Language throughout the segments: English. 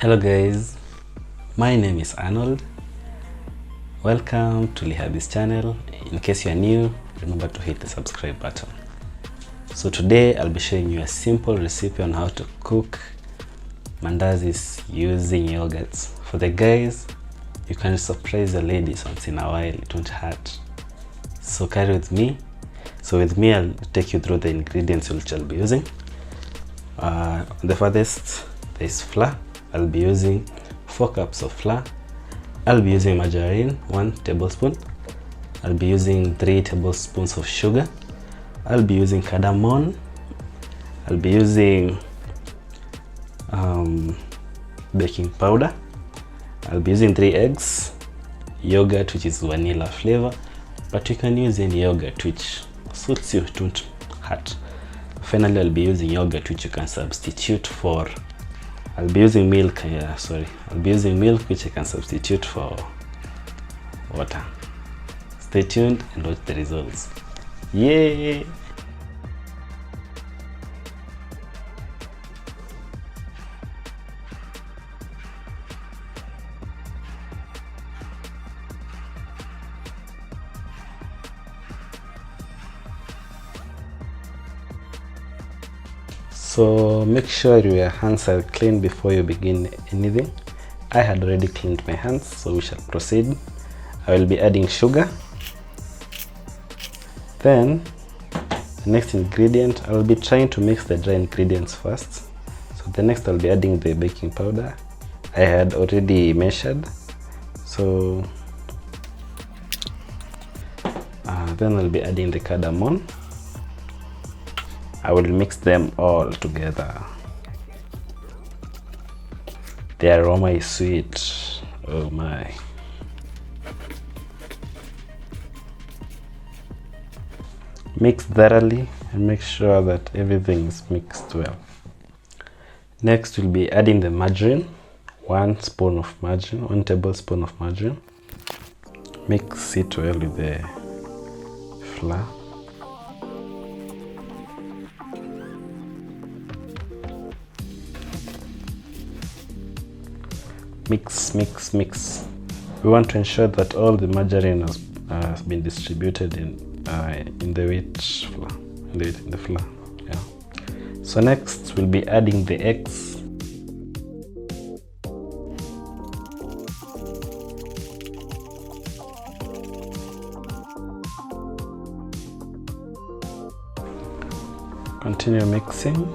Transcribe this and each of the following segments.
Hello guys, my name is Arnold. Welcome to Lihabi's channel. In case you are new, remember to hit the subscribe button. So today I'll be showing you a simple recipe on how to cook mandazis using yogurts. For the guys, you can surprise the ladies once in a while, it won't hurt. So carry with me. So with me, I'll take you through the ingredients which I'll be using. On the farthest, there is flour. I'll be using 4 cups of flour. I'll be using margarine, 1 tablespoon. I'll be using 3 tablespoons of sugar. I'll be using cardamom. I'll be using baking powder. I'll be using 3 eggs, yogurt which is vanilla flavor, but you can use any yogurt which suits you, it won't hurt. Finally, I'll be using yogurt which you can substitute for. I'll be using milk, I'll be using milk which I can substitute for water. Stay tuned and watch the results. Yay! So make sure your hands are clean before you begin anything. I had already cleaned my hands, so we shall proceed. I will be adding sugar. Then the next ingredient, I will be trying to mix the dry ingredients first. So the next I'll be adding the baking powder. I had already measured. So then I'll be adding the cardamom. I will mix them all together. The aroma is sweet. Oh my. Mix thoroughly and make sure that everything is mixed well. Next, we'll be adding the margarine. 1 tablespoon of margarine. Mix it well with the flour. Mix. We want to ensure that all the margarine has been distributed in the wheat flour, in the flour. Yeah. So next we'll be adding the eggs. Continue mixing.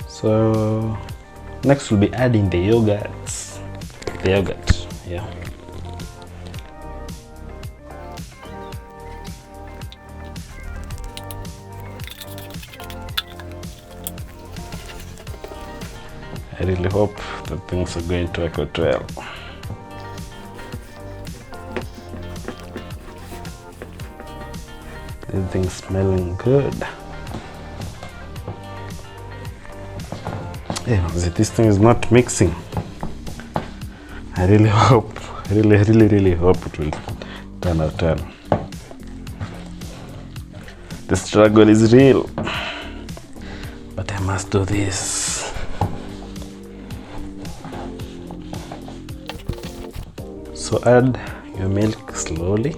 So next we'll be adding the yogurt, yeah. I really hope that things are going to work out well. Everything's smelling good. Yeah, this thing is not mixing. I really hope, really hope it will turn out well. The struggle is real, but I must do this. So add your milk slowly.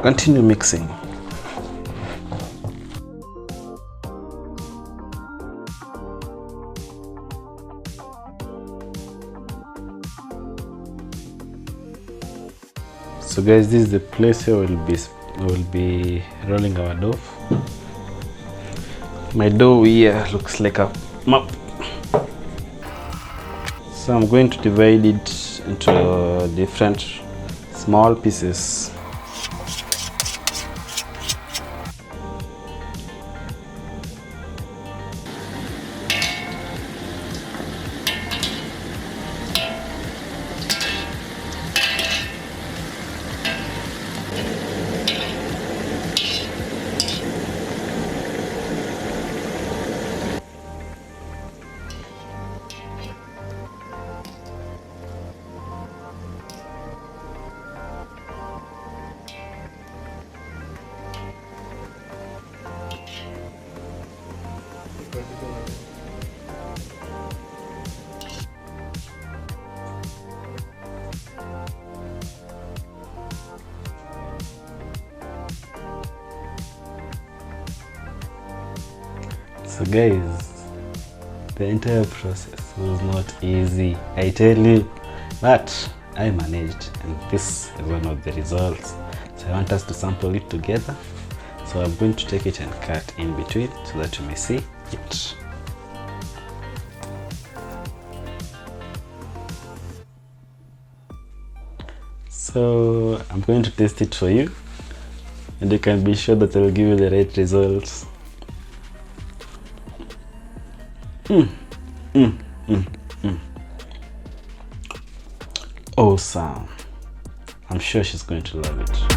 Continue mixing. So guys, this is the place where we'll be rolling our dough. My dough here looks like a map. So I'm going to divide it into different small pieces. So guys, the entire process was not easy, I tell you, but I managed, and this is one of the results. So I want us to sample it together. So I'm going to take it and cut in between so that you may see it. So I'm going to taste it for you, and you can be sure that I will give you the right results. Awesome. I'm sure she's going to love it.